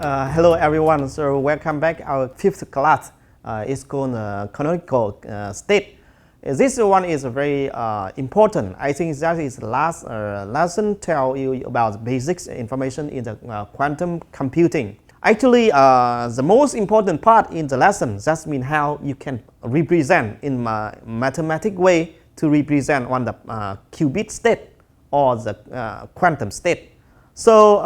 Hello everyone, so welcome back our fifth class. It's called canonical state. This one is very important. I think that is the last lesson tell you about the basics information in the quantum computing. Actually, the most important part in the lesson just means how you can represent in a mathematical way to represent on the qubit state or the quantum state. So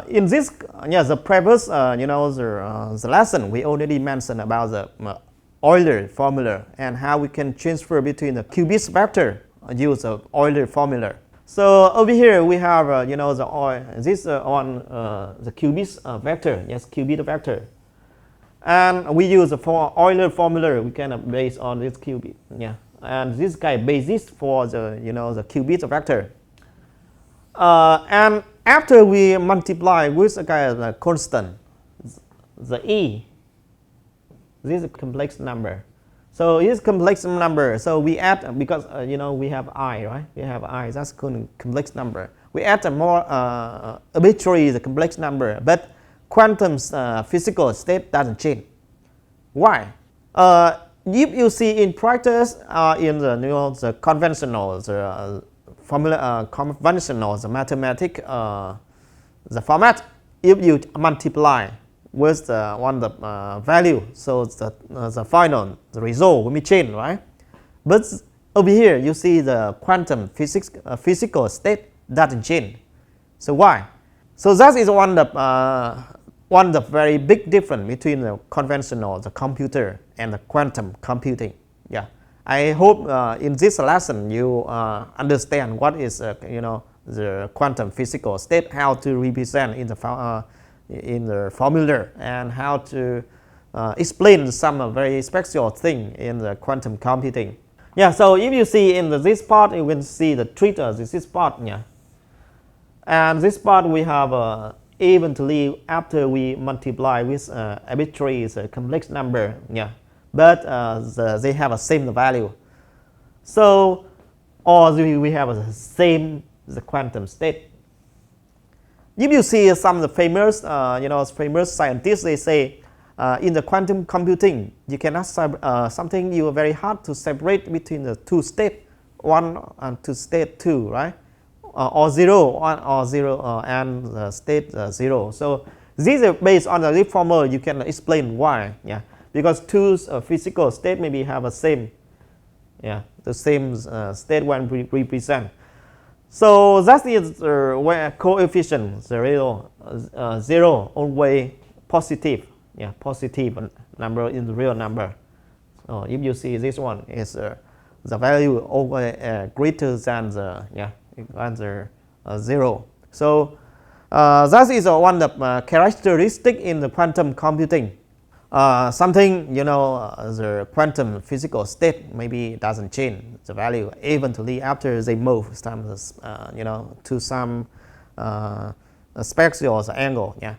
in this, the previous, the lesson we already mentioned about the Euler formula and how we can transfer between the qubit vector use the Euler formula. So over here we have, this on the qubit vector, yes, qubit vector, and we use for Euler formula. We can base on this qubit, yeah, and this guy basis for the the qubit vector, and after we multiply with a kind of constant, the e, this is a complex number. So it's complex number. So we add, because we have I, right? We have I. That's called complex number. We add a more arbitrary the complex number, but quantum physical state doesn't change. Why? If you see in practice, in the the conventional formula, conventional the mathematic the format, if you multiply with the value, so the final the result will be changed, right? But over here you see the quantum physics physical state doesn't change. So why? So that is one of the very big difference between the conventional the computer and the quantum computing. Yeah, I hope in this lesson you understand what is the quantum physical state, how to represent in the formula, and how to explain some very special thing in the quantum computing. Yeah, so if you see in this part, you will see the treater, this part, yeah. And this part we have eventually after we multiply with arbitrary complex number, yeah. But they have a same value. So, or we have the same the quantum state. If you see some of the famous, famous scientists, they say in the quantum computing, you cannot something you are very hard to separate between the two state, one and two state two, right? Or zero, one or zero, and the state zero. So this is based on the formula. You can explain why, yeah, because two physical state maybe have a same, yeah, the same state when we represent. So that is where coefficient zero always positive, yeah, positive number in the real number. So if you see this one is the value always greater than the zero. So that is one of the characteristic in the quantum computing. Something the quantum physical state maybe doesn't change the value eventually after they move some to some spectral angle, yeah.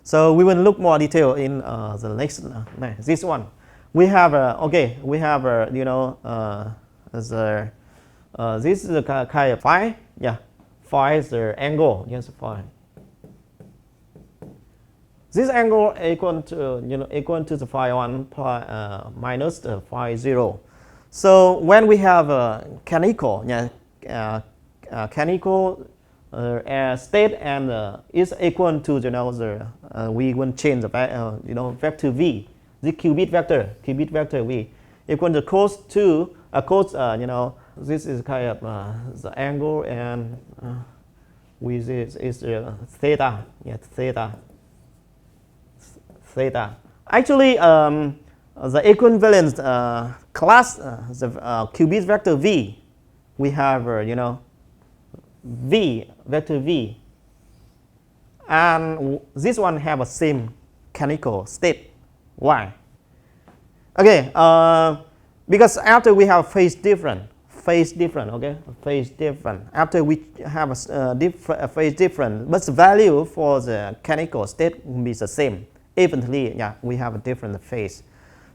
So we will look more detail in the next this one. We have we have this is the kind of phi, yeah, phi is the angle, yes, phi. This angle equal to the phi 1 minus the phi 0. So when we have a canonical, canonical state and is equal to we will change the vector v, the qubit vector v equal to cos 2 cos this is kind of the angle, and with this is theta, yeah, theta. Actually, the equivalent class, the qubit vector v, we have v vector v, and this one have a same canonical state. Why? Okay, because after we have phase different. Okay, phase different. After we have a phase different, but the value for the canonical state will be the same. Eventually, yeah, we have a different phase.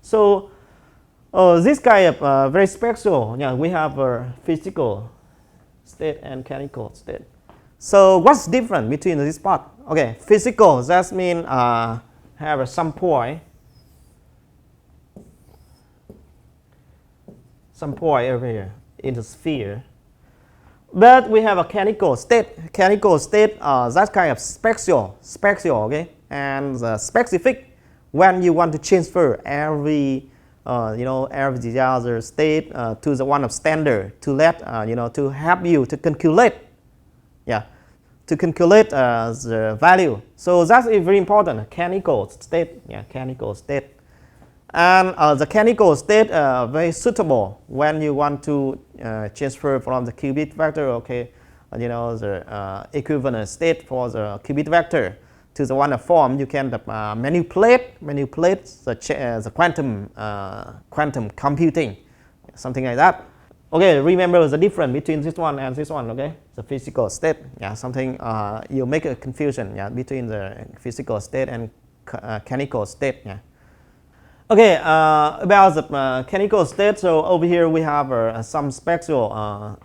So this guy very special. Yeah, we have a physical state and canonical state. So what's different between this part? Okay, physical, that means have some point over here in the sphere. But we have a canonical state. Canonical state, that kind of spatial, okay, and specific when you want to transfer every every other state to the one of standard to let to help you to calculate, to calculate the value. So that is very important. Canonical state, canonical state. And the canonical state very suitable when you want to transfer from the qubit vector, okay, the equivalent state for the qubit vector to the one of form. You can manipulate the quantum computing, something like that. Okay, remember the difference between this one and this one. Okay, the physical state. Something you make a confusion. Between the physical state and canonical state. Okay, about the canonical state, so over here we have some spatial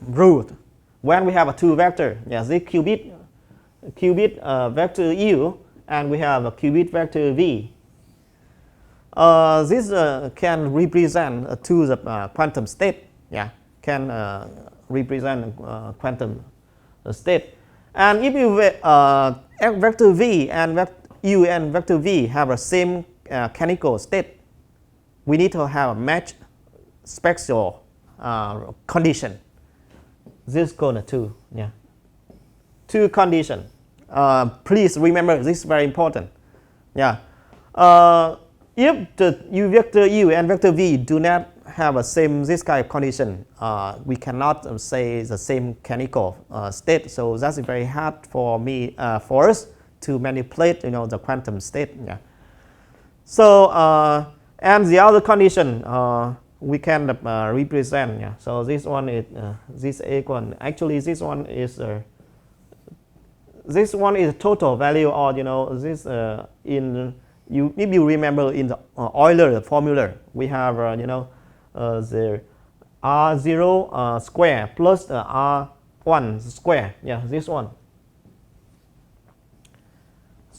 rule. When we have a two vector, this qubit vector u, and we have a qubit vector v. This can represent to the quantum state, can represent quantum state. And if you vector v and u and vector v have the same canonical state, we need to have a match spatial condition. This is called two, two condition. Please remember this is very important. If the vector u and vector v do not have this kind of condition, we cannot say the same canonical state. So that's very hard for us to manipulate the quantum state. So and the other condition we can represent. So this one is this equal. Actually, this one is total value, or this in if you remember in the Euler formula, we have the R0 square plus the R1 square. This one.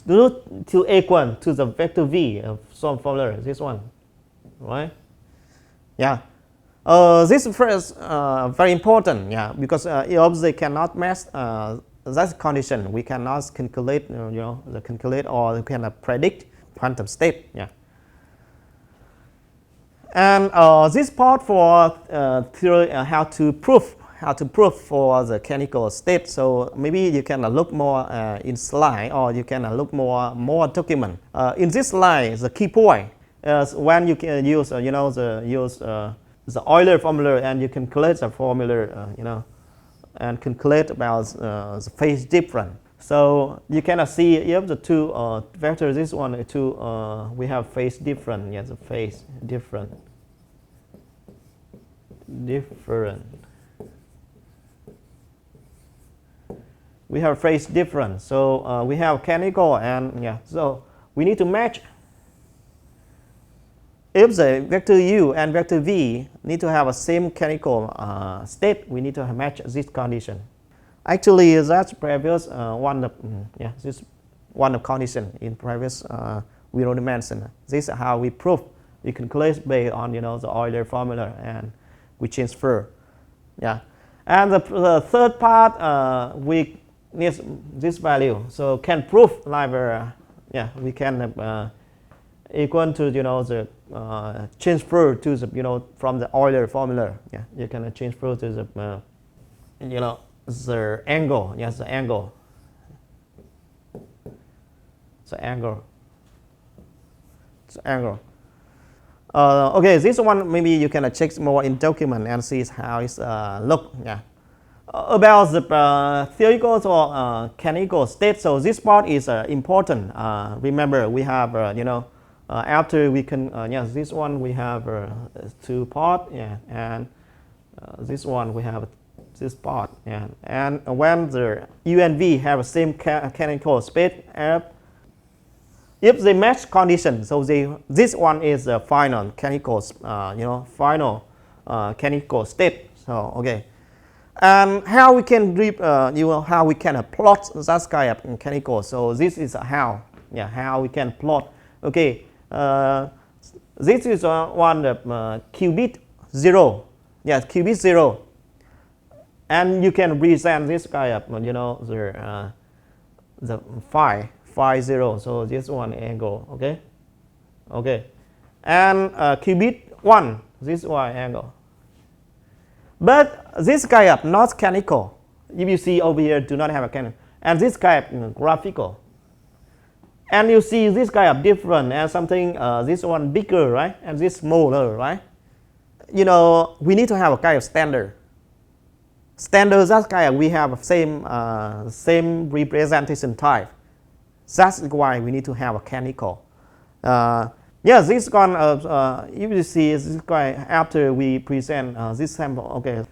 To equal to the vector v of some formula, this one, right? This first very important, because if they cannot match that condition, we cannot calculate, or we cannot predict quantum state, And this part for theory, how to prove for the canonical state. So maybe you can look more in slide, or you can look more document. In this slide, the key point is when you can use the Euler formula, and you calculate the formula, and calculate about the phase difference. So you cannot see if the two vectors, this one, two, we have phase different. The phase different. We have phase difference. So we have canonical, and so we need to match. If the vector u and vector v need to have a same canonical state, we need to match this condition. Actually, that's previous one of this one of condition in previous we already mentioned. This is how we prove. We calculate based on the Euler formula, and we transfer. And the third part we need this value. So can prove like we can equal to the transfer to the from the Euler formula. You can transfer to the the angle. The angle. The angle. The angle. Okay, this one maybe you can check more in document and see how it's look. About the theoretical or canonical state. So this part is important. Remember, we have after we can this one we have two part, and this one we have this part, and when the u and v have the same canonical space, if they match condition, so this one is the final canonical, final canonical state. So okay, And how we can how we can plot that kind of mechanical. So this is how, yeah, how we can plot. Okay, this is one qubit 0, yeah, qubit 0, and you can present this kind of the phi 0. So this one angle, okay, okay, and qubit 1, this one angle. But this kind of not canonical. If you see over here, do not have a canon, and this kind of graphical. And you see this kind of different, and something this one bigger, right, and this smaller, right. You know, we need to have a kind of standard. Standard, that kind of we have same representation type. That's why we need to have a canonical. Yeah, this one, if you see this guy after we present this sample, okay,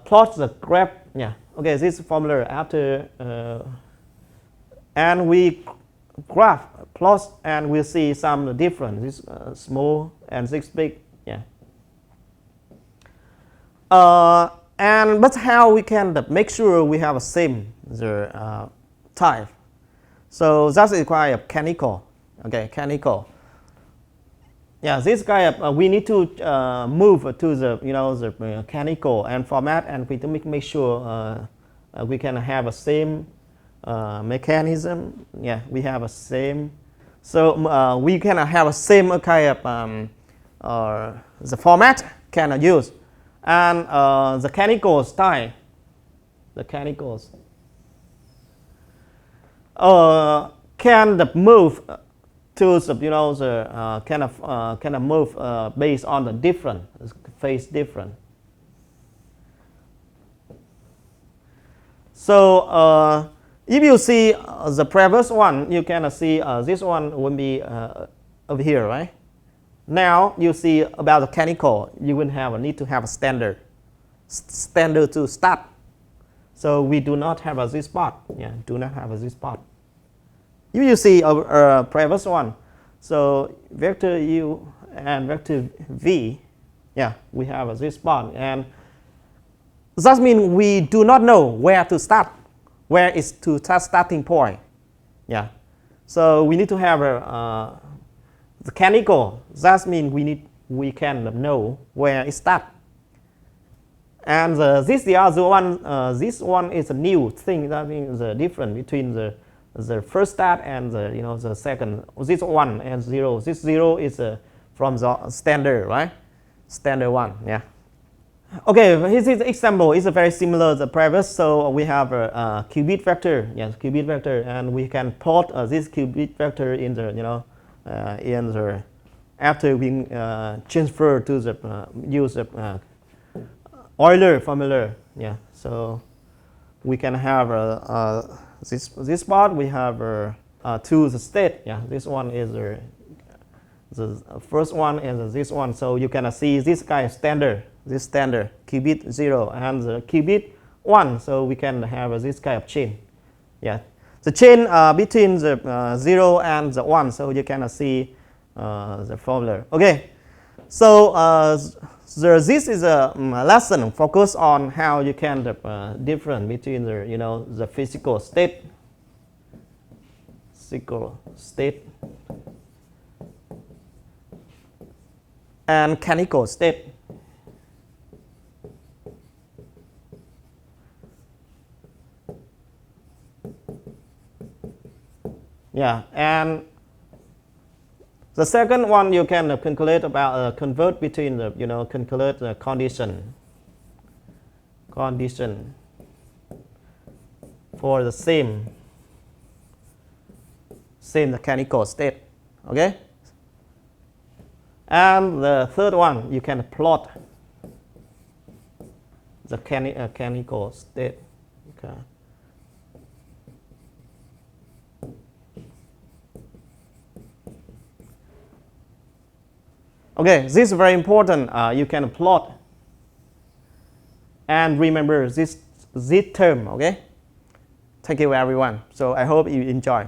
plot the graph, yeah, okay, this formula after, and we graph plot, and we see some difference, this small and this big, yeah. And but how we can make sure we have a same type? So that's require canonical, okay, canonical. Yeah, this guy we need to move to the the canonical and format, and we to make sure we can have a same mechanism. Yeah, we have a same. So we can have a same kind of the format can use, and the canonical style. The canonicals can move to the kind of move based on the different phase different. So if you see the previous one, you can see this one will be over here, right? Now you see about the canonical, you will need to have a standard to start. So we do not have this part. Yeah, do not have this part. If you see a previous one, so vector u and vector v, yeah, we have this part, and that means we do not know where to start, where is to starting point, yeah. So we need to have the canonical. That means we can know where it starts. And the other one, this one is a new thing. That means the difference between the first start and the second. This 1 and 0. This 0 is from the standard, right? Standard 1, yeah. Okay, here's the example. It's very similar to the previous. So we have a qubit vector, yes, qubit vector, and we can plot this qubit vector in the after we transfer to the use the Euler formula, yeah. So we can have this part. We have to the state, yeah. This one is the first one, and this one. So you can see this kind of standard, this standard qubit 0 and the qubit 1. So we can have this kind of chain, yeah. The chain between the 0 and the 1. So you can see the formula. Okay, so this is a lesson focus on how you can difference between the physical state, and canonical state. Yeah, and the second one you can calculate about convert between the calculate the condition for the same mechanical state. Okay, and the third one you can plot the mechanical state. Okay. Okay, this is very important. You can plot and remember this term. Okay, thank you everyone. So I hope you enjoy.